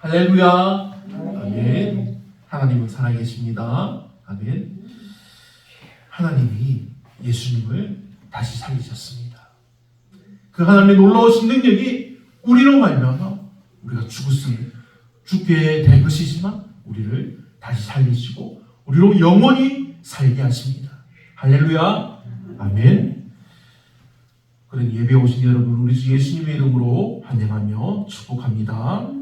할렐루야. 아멘. 하나님은 살아계십니다. 아멘. 하나님이 예수님을 다시 살리셨습니다. 그 하나님의 놀라우신 능력이 우리로 말미암아 우리가 죽게 될 것이지만 우리를 다시 살리시고 우리로 영원히 살게 하십니다. 할렐루야. 아멘. 그런 예배에 오신 여러분, 우리 주 예수님의 이름으로 환영하며 축복합니다.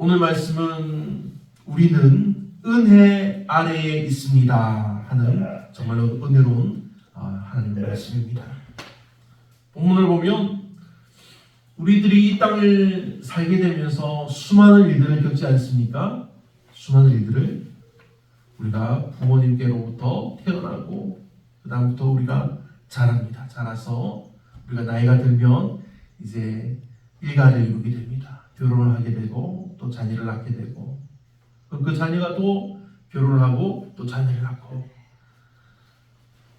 오늘 말씀은 우리는 은혜 아래에 있습니다 하는 정말로 은혜로운 하나님의 말씀입니다. 본문을 보면 우리들이 이 땅을 살게 되면서 수많은 일들을 겪지 않습니까? 수많은 일들을 우리가 부모님께로부터 태어나고 그 다음부터 우리가 자랍니다. 자라서 우리가 나이가 들면 이제 일가를 이루게 됩니다. 결혼을 하게 되고 또 자녀를 낳게 되고 그 자녀가 또 결혼을 하고 또 자녀를 낳고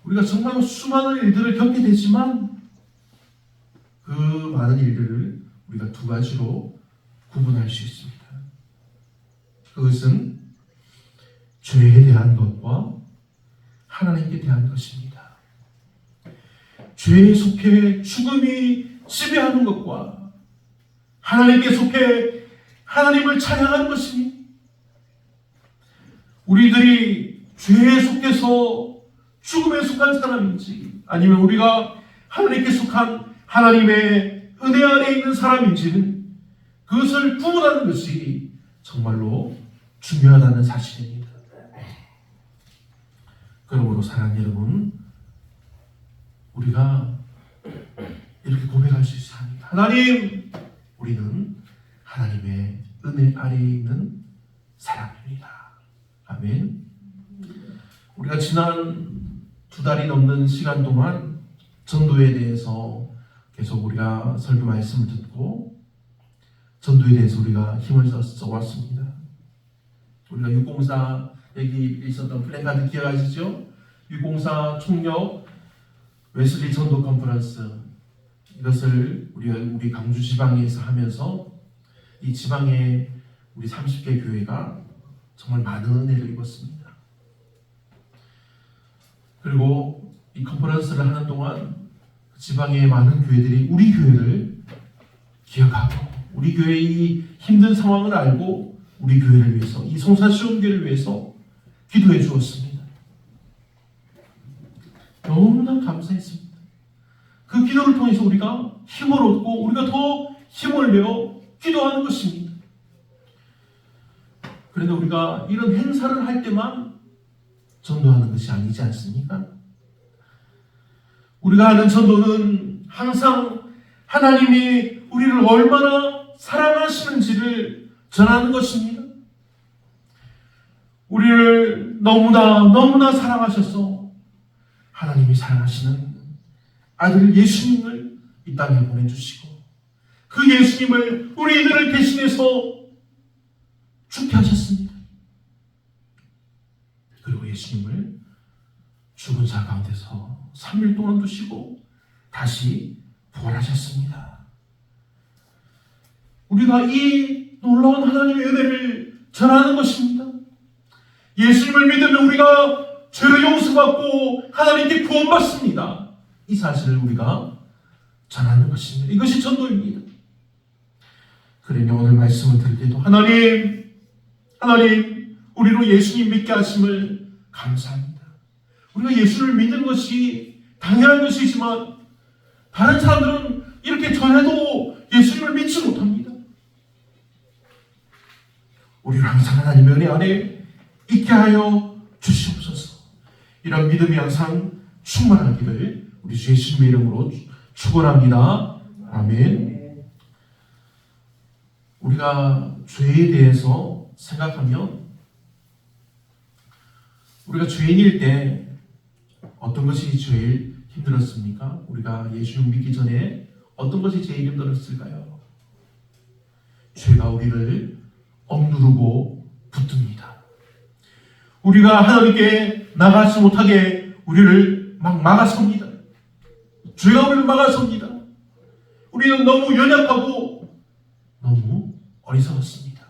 우리가 정말 수많은 일들을 겪게 되지만 그 많은 일들을 우리가 두 가지로 구분할 수 있습니다. 그것은 죄에 대한 것과 하나님께 대한 것입니다. 죄에 속해 죽음이 지배하는 것과 하나님께 속해 하나님을 찬양하는 것입니다. 우리들이 죄에 속해서 죽음에 속한 사람인지 아니면 우리가 하나님께 속한 하나님의 은혜 아래 있는 사람인지는 그것을 구분하는 것이 정말로 중요하다는 사실입니다. 그러므로 사랑하는 여러분, 우리가 이렇게 고백할 수 있어야 합니다. 하나님, 우리는 하나님의 은혜 아래에 있는 사람입니다. 아멘. 우리가 지난 2달이 넘는 시간 동안 전도에 대해서 계속 우리가 설교 말씀을 듣고 전도에 대해서 우리가 힘을 써왔습니다. 우리가 604 여기 있었던 플랜카드 기억하시죠? 604 총력 웨슬리 전도 컨퍼런스, 이것을 우리 강주 지방에서 하면서 이 지방에 우리 30개 교회가 정말 많은 은혜를 입었습니다. 그리고 이 컨퍼런스를 하는 동안 지방의 많은 교회들이 우리 교회를 기억하고 우리 교회의 이 힘든 상황을 알고 우리 교회를 위해서, 이 송사시온교회를 위해서 기도해 주었습니다. 너무나 감사했습니다. 그 기도를 통해서 우리가 힘을 얻고 우리가 더 힘을 내어 기도하는 것입니다. 그런데 우리가 이런 행사를 할 때만 전도하는 것이 아니지 않습니까? 우리가 하는 전도는 항상 하나님이 우리를 얼마나 사랑하시는지를 전하는 것입니다. 우리를 너무나 사랑하셔서 하나님이 사랑하시는 아들 예수님을 이 땅에 보내주시고 그 예수님을 우리들을 대신해서 죽게 하셨습니다. 그리고 예수님을 죽은 자 가운데서 3일 동안 두시고 다시 부활하셨습니다. 우리가 이 놀라운 하나님의 은혜를 전하는 것입니다. 예수님을 믿으면 우리가 죄를 용서받고 하나님께 구원받습니다. 이 사실을 우리가 전하는 것입니다. 이것이 전도입니다. 그러니 오늘 말씀을 들을 때도 하나님 우리로 예수님 믿게 하심을 감사합니다. 우리가 예수를 믿는 것이 당연한 것이지만 다른 사람들은 이렇게 전해도 예수님을 믿지 못합니다. 우리를 항상 하나님의 은혜 안에 있게 하여 주시옵소서. 이런 믿음이 항상 충만하기를 우리 주 예수님의 이름으로 축원합니다. 아멘. 우리가 죄에 대해서 생각하면 우리가 죄인일 때 어떤 것이 제일 힘들었습니까? 우리가 예수님 믿기 전에 어떤 것이 제일 힘들었을까요? 죄가 우리를 억누르고 붙듭니다. 우리가 하나님께 나가지 못하게 우리를 막 막아섭니다. 죄가 우리를 막아섭니다. 우리는 너무 연약하고 너무 어리석었습니다.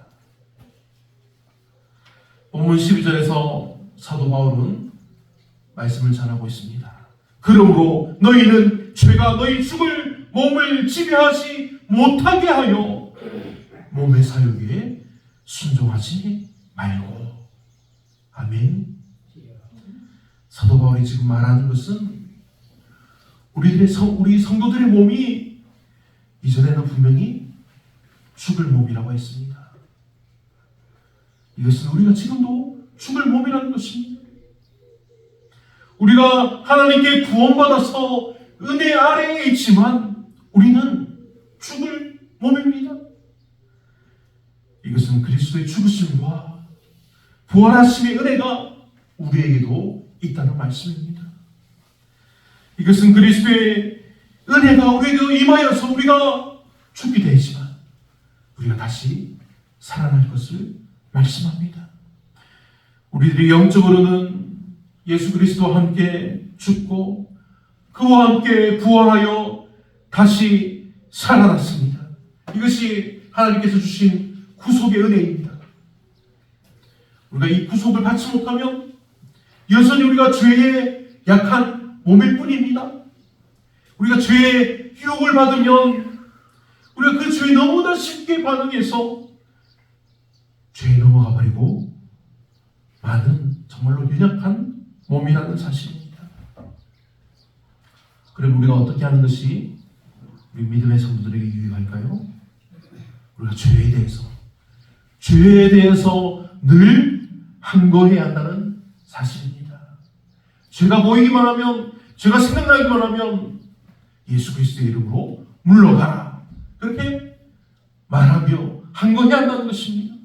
본문 12절에서 사도 바울은 말씀을 전하고 있습니다. 그러므로 너희는 죄가 너희 죽을 몸을 지배하지 못하게 하여 몸의 사욕에 순종하지 말고. 아멘. 사도 바울이 지금 말하는 것은 우리 성도들의 몸이 이전에는 분명히 죽을 몸이라고 했습니다. 이것은 우리가 지금도 죽을 몸이라는 것입니다. 우리가 하나님께 구원받아서 은혜 아래에 있지만 우리는 죽을 몸입니다. 이것은 그리스도의 죽으심과 부활하심의 은혜가 우리에게도 있다는 말씀입니다. 이것은 그리스도의 은혜가 우리에게 임하여서 우리가 죽게 되지만 우리가 다시 살아날 것을 말씀합니다. 우리들이 영적으로는 예수 그리스도와 함께 죽고 그와 함께 부활하여 다시 살아났습니다. 이것이 하나님께서 주신 구속의 은혜입니다. 우리가 이 구속을 받지 못하면 여전히 우리가 죄에 약한 몸일 뿐입니다. 우리가 죄의 유혹을 받으면 우리가 그 죄에 너무나 쉽게 반응해서 죄에 넘어가 버리고 많은 정말로 연약한 몸이라는 사실입니다. 그럼 우리가 어떻게 하는 것이 우리 믿음의 성도들에게 유익할까요? 우리가 죄에 대해서 늘 항거해야 한다는 사실입니다. 죄가 보이기만 하면, 죄가 생각나기만 하면 예수 그리스도의 이름으로 물러가라, 그렇게 말하며 항거해야 한다는 것입니다.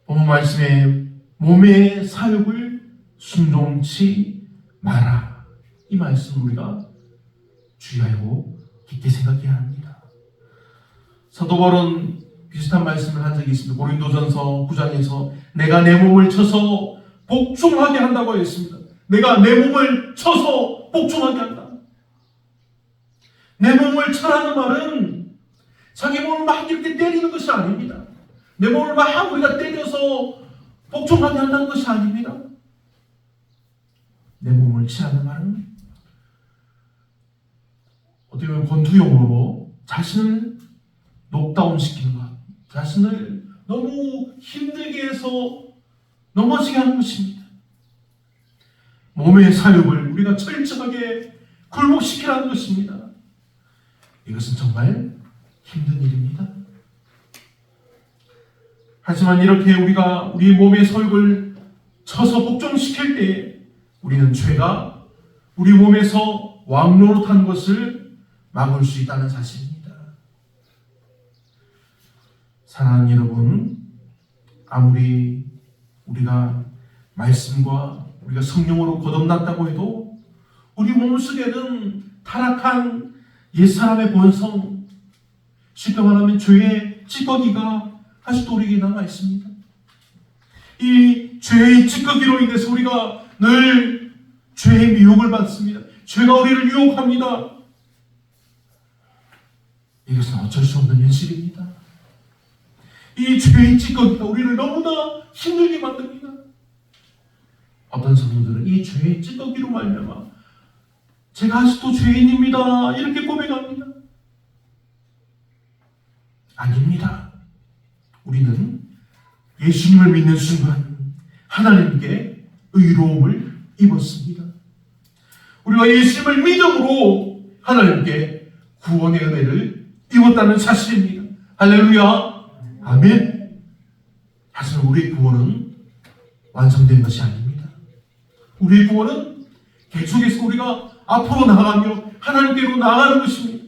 본문 말씀에 몸의 사욕을 순종치 마라, 이 말씀을 우리가 주의하고 깊게 생각해야 합니다. 사도 바울은 비슷한 말씀을 한 적이 있습니다. 고린도전서 9장에서 내가 내 몸을 쳐서 복종하게 한다고 했습니다. 내가 내 몸을 쳐서 복종하게 한다. 내 몸을 쳐라는 말은 자기 몸을 막 이렇게 때리는 것이 아닙니다. 내 몸을 막 우리가 때려서 복종하게 한다는 것이 아닙니다. 내 몸을 치라는 말은 어떻게 보면 권투용어로 자신을 녹다운시키는 것, 자신을 너무 힘들게 해서 넘어지게 하는 것입니다. 몸의 사욕을 우리가 철저하게 굴복시키라는 것입니다. 이것은 정말 힘든 일입니다. 하지만 이렇게 우리가 우리 몸의 사욕을 쳐서 복종시킬 때 우리는 죄가 우리 몸에서 왕노릇한 것을 막을 수 있다는 사실입니다. 사랑하는 여러분, 아무리 우리가 말씀과 우리가 성령으로 거듭났다고 해도 우리 몸속에는 타락한 옛사람의 본성, 쉽게 말하면 죄의 찌꺼기가 아직도 우리에게 남아 있습니다. 이 죄의 찌꺼기로 인해서 우리가 늘 죄의 미혹을 받습니다. 죄가 우리를 유혹합니다. 이것은 어쩔 수 없는 현실입니다. 이 죄의 찌꺼기가 우리를 너무나 힘들게 만듭니다. 어떤 성도들은 이 죄의 찌꺼기로 말미암아 제가 아직도 죄인입니다, 이렇게 고백합니다. 아닙니다. 우리는 예수님을 믿는 순간 하나님께 의로움을 입었습니다. 우리가 예수님을 믿음으로 하나님께 구원의 은혜를 입었다는 사실입니다. 할렐루야. 아멘. 하지만 우리의 구원은 완성된 것이 아닙니다. 우리의 구원은 계속해서 우리가 앞으로 나아가며 하나님께로 나아가는 것입니다.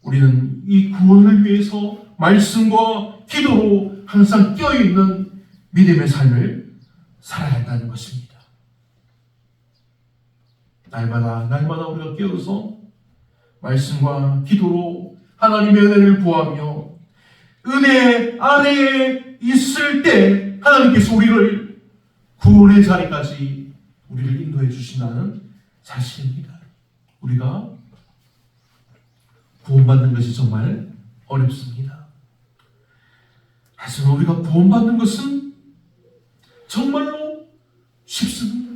우리는 이 구원을 위해서 말씀과 기도로 항상 깨어있는 믿음의 삶을 살아야 한다는 것입니다. 날마다 우리가 깨어서 말씀과 기도로 하나님의 은혜를 구하며 은혜 아래에 있을 때 하나님께서 우리를 구원의 자리까지 우리를 인도해 주신다는 사실입니다. 우리가 구원받는 것이 정말 어렵습니다. 하지만 우리가 구원받는 것은 정말로 쉽습니다.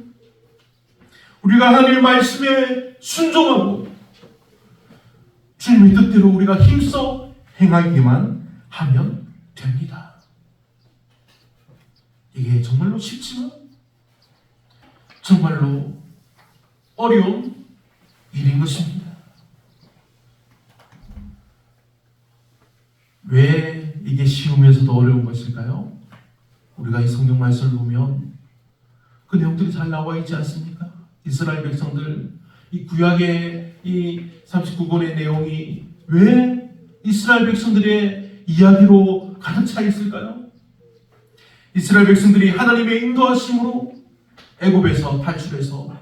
우리가 하나님의 말씀에 순종하고 주님의 뜻대로 우리가 힘써 행하기만 하면 됩니다. 이게 정말로 쉽지만 정말로 어려운 일인 것입니다. 왜 이게 쉬우면서도 어려운 것일까요? 우리가 이 성경 말씀을 보면 그 내용들이 잘 나와 있지 않습니까? 이스라엘 백성들, 이 구약의 이 39권의 내용이 왜 이스라엘 백성들의 이야기로 가득 차 있을까요? 이스라엘 백성들이 하나님의 인도하심으로 애굽에서 탈출해서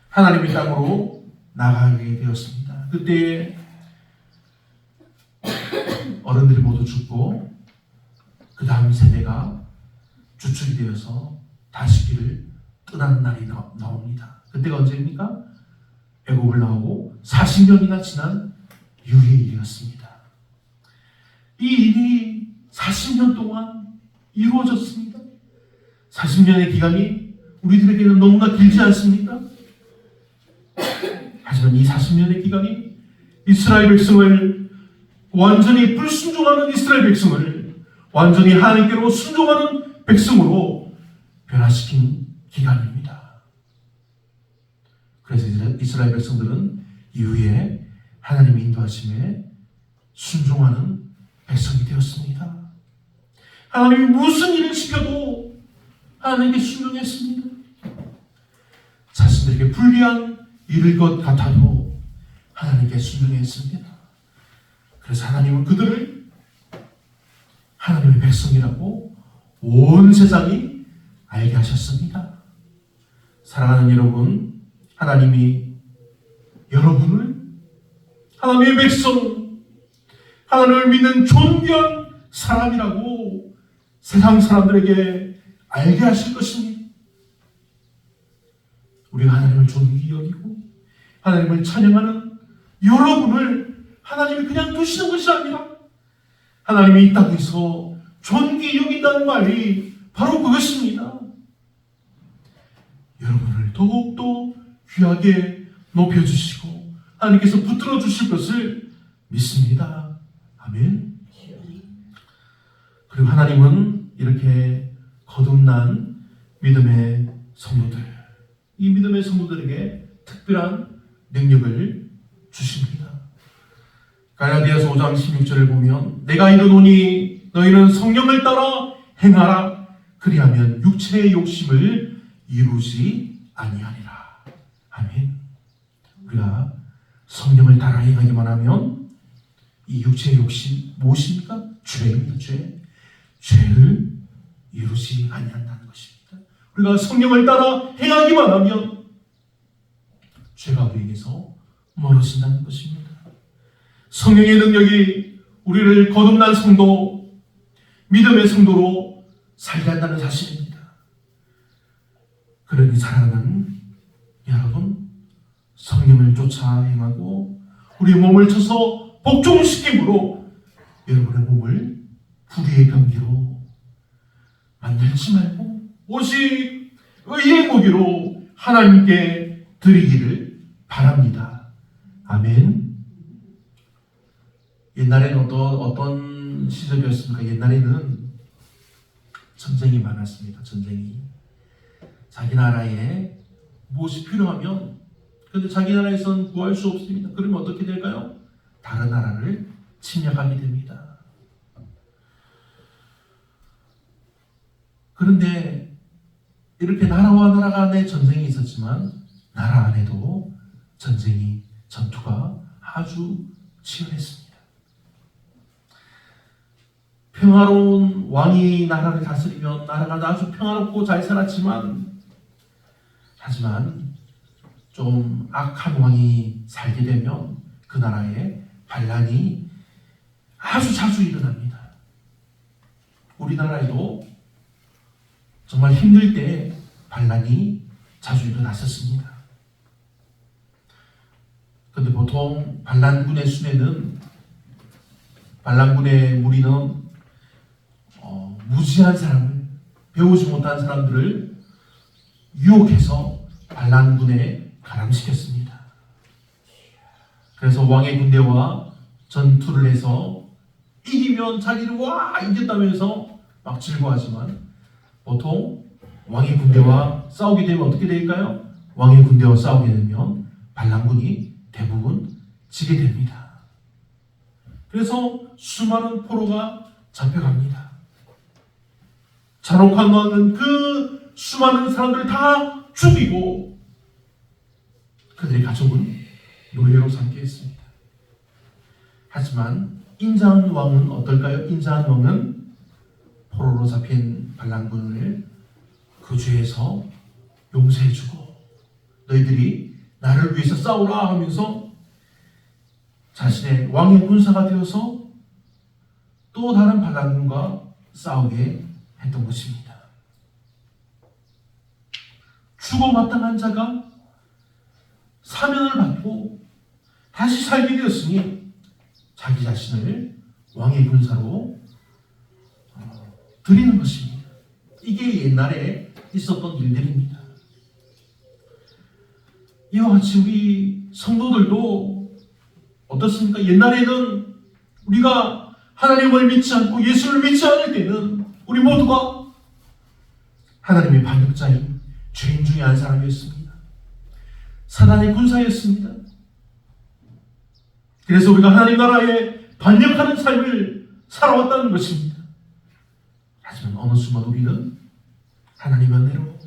하나님의 땅으로 나가게 되었습니다. 그때 어른들이 모두 죽고 그 다음 세대가 주축이 되어서 다시기를 떠나는 날이 나옵니다. 그때가 언제입니까? 애굽을 나오고 40년이나 지난 유리의 일이었습니다. 이 일이 40년 동안 이루어졌습니다. 40년의 기간이 우리들에게는 너무나 길지 않습니까? 하지만 이 40년의 기간이 이스라엘 백성을 완전히 불순종하는 이스라엘 백성을 완전히 하나님께로 순종하는 백성으로 변화시킨 기간입니다. 그래서 이스라엘 백성들은 이후에 하나님의 인도하심에 순종하는 백성이 되었습니다. 하나님이 무슨 일을 시켜도 하나님께 순종했습니다. 자신들에게 불리한 일일 것 같아도 하나님께 순종했습니다. 그래서 하나님은 그들을 하나님의 백성이라고 온 세상이 알게 하셨습니다. 사랑하는 여러분, 하나님이 여러분을 하나님의 백성, 하나님을 믿는 존귀한 사람이라고 세상 사람들에게 알게 하실 것입니다. 우리가 하나님을 존귀히 여기고 하나님을 찬양하는 여러분을 하나님이 그냥 두시는 것이 아니라 하나님이 이 땅에서 존귀히 여긴다는 말이 바로 그것입니다. 여러분을 더욱더 귀하게 높여주시고 하나님께서 붙들어 주실 것을 믿습니다. 아멘. 그리고 하나님은 이렇게 거듭난 믿음의 성도들, 이 믿음의 성도들에게 특별한 능력을 주십니다. 갈라디아서 5장 16절을 보면 내가 이르노니 너희는 성령을 따라 행하라. 그리하면 육체의 욕심을 이루지 아니하리라. 아멘. 우리가 성령을 따라 행하기만 하면 이 육체의 욕심 무엇입니까? 죄입니다. 죄를 이루지 아니한다는 것입니다. 우리가 성령을 따라 행하기만 하면 죄가 우리에게서 멀어진다는 것입니다. 성령의 능력이 우리를 거듭난 성도, 믿음의 성도로 살게 한다는 사실입니다. 그러니 사랑하는 여러분, 성령을 쫓아 행하고 우리 몸을 쳐서 복종시킴으로 여러분의 몸을 불의의 병기로 만들지 말고 오직 의의 무기로 하나님께 드리기를 바랍니다. 아멘. 옛날에는 어떤 시절이었습니까? 옛날에는 전쟁이 많았습니다. 전쟁이. 자기 나라에 무엇이 필요하면 근데 자기 나라에서는 구할 수 없습니다. 그러면 어떻게 될까요? 다른 나라를 침략하게 됩니다. 그런데 이렇게 나라와 나라 간에 전쟁이 있었지만 나라 안에도 전투가 아주 치열했습니다. 평화로운 왕이 나라를 다스리면 나라가 아주 평화롭고 잘 살았지만 하지만 좀 악한 왕이 살게 되면 그 나라에 반란이 아주 자주 일어납니다. 우리나라에도 정말 힘들 때 반란이 자주 일어났었습니다. 그런데 보통 반란군의 수뇌는 반란군의 무리는 무지한 사람을, 배우지 못한 사람들을 유혹해서 반란군에 가담시켰습니다. 그래서 왕의 군대와 전투를 해서 이기면 자기를 이겼다면서 막 즐거워하지만, 보통 왕의 군대와 싸우게 되면 어떻게 될까요? 왕의 군대와 싸우게 되면 반란군이 대부분 지게 됩니다. 그래서 수많은 포로가 잡혀갑니다. 잔혹한 왕은 그 수많은 사람들을 다 죽이고 그들의 가족은 노예로 삼게 했습니다. 하지만 인자한 왕은 어떨까요? 인자한 왕은 포로로 잡힌 반란군을 그 죄에서 용서해주고, 너희들이 나를 위해서 싸우라 하면서 자신의 왕의 군사가 되어서 또 다른 반란군과 싸우게 했던 것입니다. 죽어 마땅한 자가 사면을 받고 다시 살게 되었으니 자기 자신을 왕의 군사로 드리는 것입니다. 이게 옛날에 있었던 일들입니다. 이와 같이 우리 성도들도 어떻습니까? 옛날에는 우리가 하나님을 믿지 않고 예수를 믿지 않을 때는 우리 모두가 하나님의 반역자인 죄인 중에 한 사람이었습니다. 사단의 군사였습니다. 그래서 우리가 하나님 나라에 반역하는 삶을 살아왔다는 것입니다. 하지만 어느 순간 우리는 하나님의 은혜로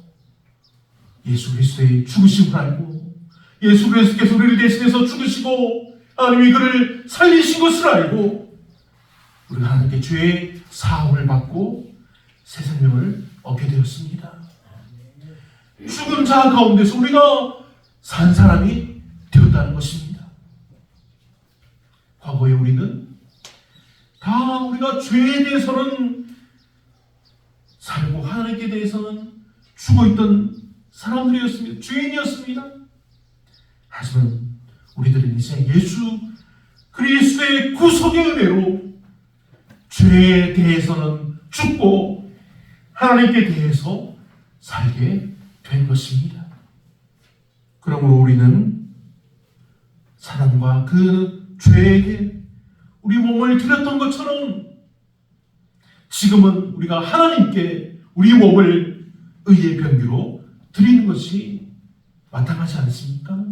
예수 그리스도의 죽으심을 알고, 예수 그리스도께서 우리를 대신해서 죽으시고 하나님이 그를 살리신 것을 알고, 우리가 하나님께 죄의 사함을 받고 새 생명을 얻게 되었습니다. 죽은 자 가운데서 우리가 산 사람이 되었다는 것입니다. 과거에 우리는 다 우리가 죄에 대해서는 살고 하나님께 대해서는 죽어있던 사람들이었습니다. 죄인이었습니다. 하지만 우리들은 이제 예수 그리스도의 구속의 은혜로 죄에 대해서는 죽고 하나님께 대해서 살게 된 것입니다. 그러므로 우리는 사단과 그 죄에게 우리 몸을 드렸던 것처럼 지금은 우리가 하나님께 우리 몸을 의의 병기로 드리는 것이 마땅하지 않습니까?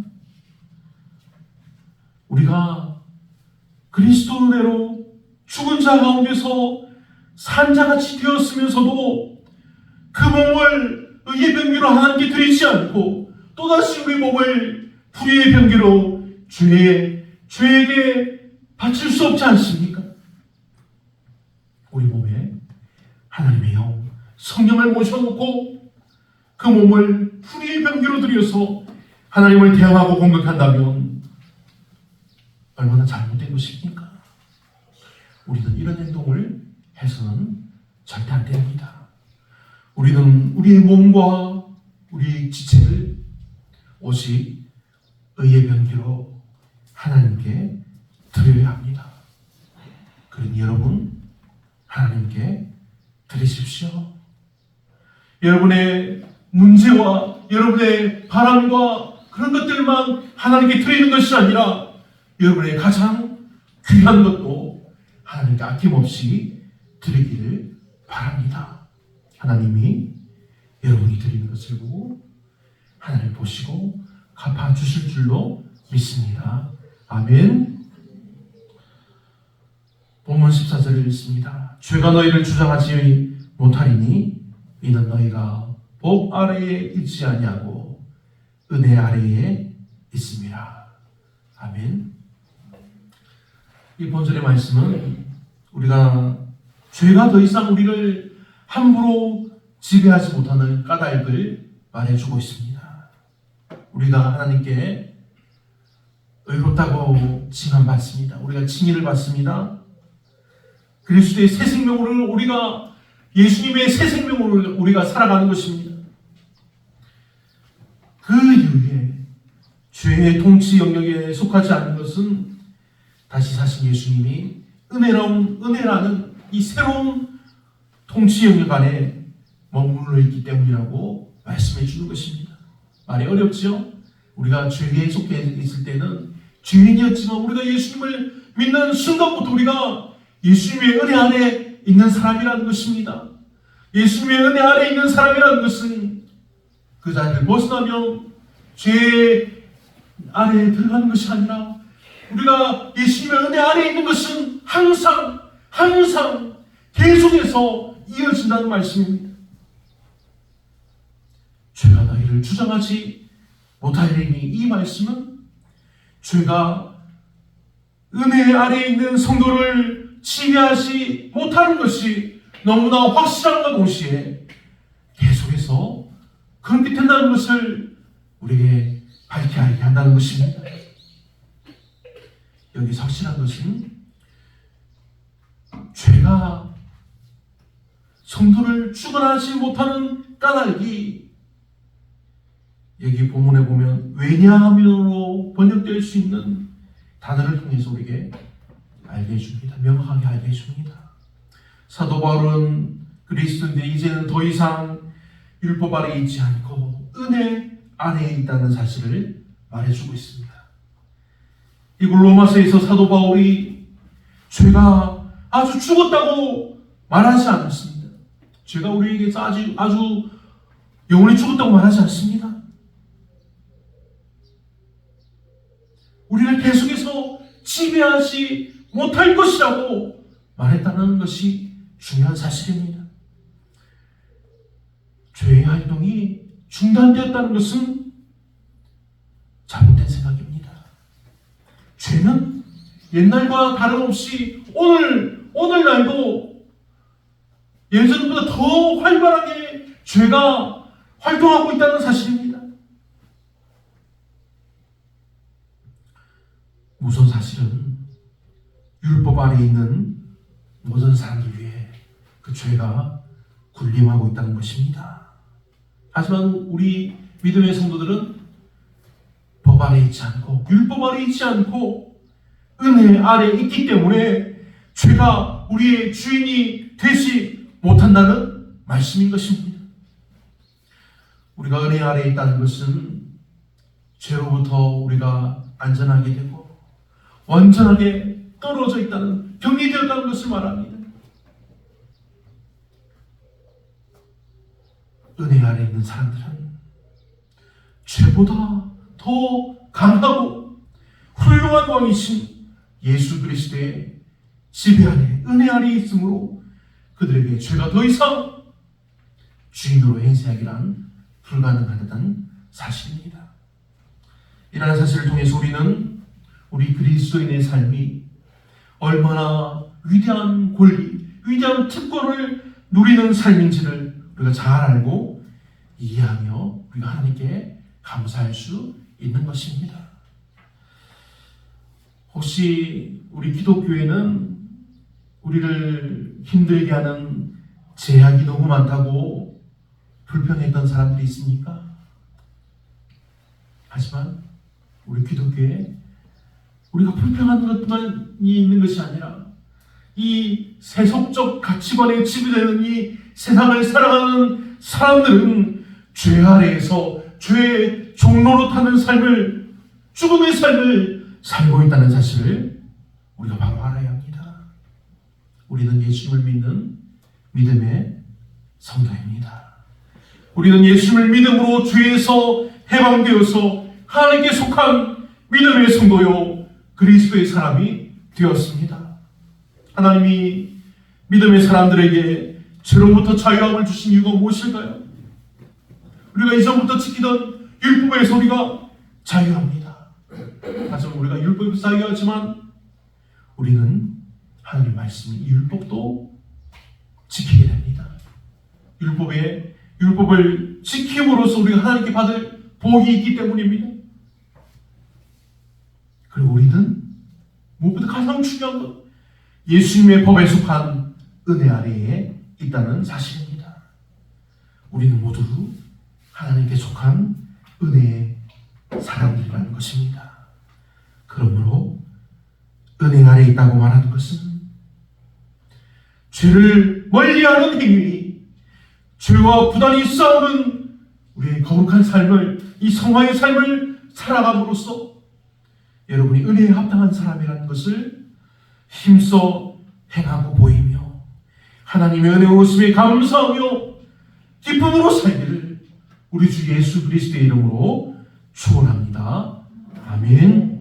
우리가 그리스도 은혜로 죽은 자 가운데서 산 자같이 되었으면서도 그 몸을 의의 병기로 하나님께 드리지 않고 또다시 우리 몸을 불의의 병기로 죄에게 바칠 수 없지 않습니까? 우리 몸에 하나님의 영, 성령을 모셔놓고 그 몸을 불의의 병기로 드려서 하나님을 대항하고 공격한다면 얼마나 잘못된 것입니까? 우리는 이런 행동을 해서는 절대 안 됩니다. 우리는 우리의 몸과 우리의 지체를 오직 의의 병기로 하나님께 드려야 합니다. 그러니 여러분, 하나님께 드리십시오. 여러분의 문제와 여러분의 바람과 그런 것들만 하나님께 드리는 것이 아니라 여러분의 가장 귀한 것도 하나님께 아낌없이 드리기를 바랍니다. 하나님이 여러분이 드리는 것을 보고 하나님 보시고 갚아주실 줄로 믿습니다. 아멘. 본문 14절을 읽습니다. 죄가 너희를 주장하지 못하리니 이는 너희가 법 아래에 있지 아니하고 은혜 아래에 있습니다. 아멘. 이 본절의 말씀은 우리가 죄가 더 이상 우리를 함부로 지배하지 못하는 까닭을 말해주고 있습니다. 우리가 하나님께 의롭다고 칭함받습니다. 우리가 칭의를 받습니다. 그리스도의 새 생명으로 우리가 예수님의 새 생명으로 우리가 살아가는 것입니다. 그 이후에 죄의 통치 영역에 속하지 않는 것은 다시 사신 예수님이 은혜라는 이 새로운 통치 영역 안에 머물러 있기 때문이라고 말씀해 주는 것입니다. 말이 어렵죠? 우리가 죄에 속해 있을 때는 죄인이었지만 우리가 예수님을 믿는 순간부터 우리가 예수님의 은혜 안에 있는 사람이라는 것입니다. 예수님의 은혜 안에 있는 사람이라는 것은 그 자리를 벗어나면 죄 안에 들어가는 것이 아니라 우리가 예수님의 은혜 안에 있는 것은 항상 계속해서 이어진다는 말씀입니다. 죄가 너희를 주장하지 못하리니 이 말씀은 죄가 은혜 아래 있는 성도를 지배하지 못하는 것이 너무나 확실함과 동시에 계속해서 그렇게 된다는 것을 우리에게 밝히게 한다는 것입니다. 여기서 확실한 것은 죄가 성도를 주관하지 못하는 까닭이 여기 본문에 보면 왜냐하면으로 번역될 수 있는 단어를 통해서 우리에게 알게 해줍니다. 명확하게 알게 해줍니다. 사도 바울은 그리스도인데 이제는 더 이상 율법 아래 있지 않고 은혜 안에 있다는 사실을 말해주고 있습니다. 이걸 로마서에서 사도 바울이 죄가 아주 죽었다고 말하지 않았습니다. 죄가 우리에게서 아주 영원히 죽었다고 말하지 않습니다. 우리를 계속해서 지배하지 못할 것이라고 말했다는 것이 중요한 사실입니다. 죄의 활동이 중단되었다는 것은 잘못된 생각입니다. 죄는 옛날과 다름없이 오늘날도 예전보다 더 활발하게 죄가 활동하고 있다는 사실입니다. 우선 사실은 율법 아래 있는 모든 사람들 위해 그 죄가 군림하고 있다는 것입니다. 하지만 우리 믿음의 성도들은 법 아래 있지 않고 율법 아래 있지 않고 은혜 아래 있기 때문에 죄가 우리의 주인이 되지 못한다는 말씀인 것입니다. 우리가 은혜 아래 있다는 것은 죄로부터 우리가 안전하게 되고 완전하게 떨어져 있다는, 격리되었다는 것을 말합니다. 은혜 아래 있는 사람들은 죄보다 더 강하고 훌륭한 왕이신 예수 그리스도의 지배 아래, 은혜 아래 있으므로 그들에게 죄가 더 이상 주인으로 행세하기란 불가능하다는 사실입니다. 이러한 사실을 통해서 우리는 우리 그리스도인의 삶이 얼마나 위대한 권리, 위대한 특권을 누리는 삶인지를 우리가 잘 알고 이해하며 우리가 하나님께 감사할 수 있는 것입니다. 혹시 우리 기독교에는 우리를 힘들게 하는 제약이 너무 많다고 불평했던 사람들이 있습니까? 하지만 우리 기독교에 우리가 불평하는 것만이 있는 것이 아니라 이 세속적 가치관에 지배되는 이 세상을 살아가는 사람들은 죄 아래에서 죄의 종로로 타는 삶을, 죽음의 삶을 살고 있다는 사실을 우리가 바로 알아야 합니다. 우리는 예수님을 믿는 믿음의 성도입니다. 우리는 예수님을 믿음으로 죄에서 해방되어서 하나님께 속한 믿음의 성도요 그리스도의 사람이 되었습니다. 하나님이 믿음의 사람들에게 죄로부터 자유함을 주신 이유가 무엇일까요? 우리가 이전부터 지키던 율법에서 우리가 자유합니다. 하지만 우리가 율법을 자유하지만 우리는 하나님 말씀인 이 율법도 지키게 됩니다. 율법을 지킴으로써 우리가 하나님께 받을 복이 있기 때문입니다. 그리고 우리는 무엇보다 가장 중요한 것, 예수님의 법에 속한 은혜 아래에 있다는 사실입니다. 우리는 모두 하나님께 속한 은혜의 사람들이라는 것입니다. 그러므로 은혜 아래에 있다고 말하는 것은 죄를 멀리하는 행위, 죄와 부단히 싸우는 우리의 거룩한 삶을, 이 성화의 삶을 살아감으로써 여러분이 은혜에 합당한 사람이라는 것을 힘써 행하고 보이며 하나님의 은혜오심에 감사하며 기쁨으로 살기를 우리 주 예수 그리스도의 이름으로 축원합니다. 아멘.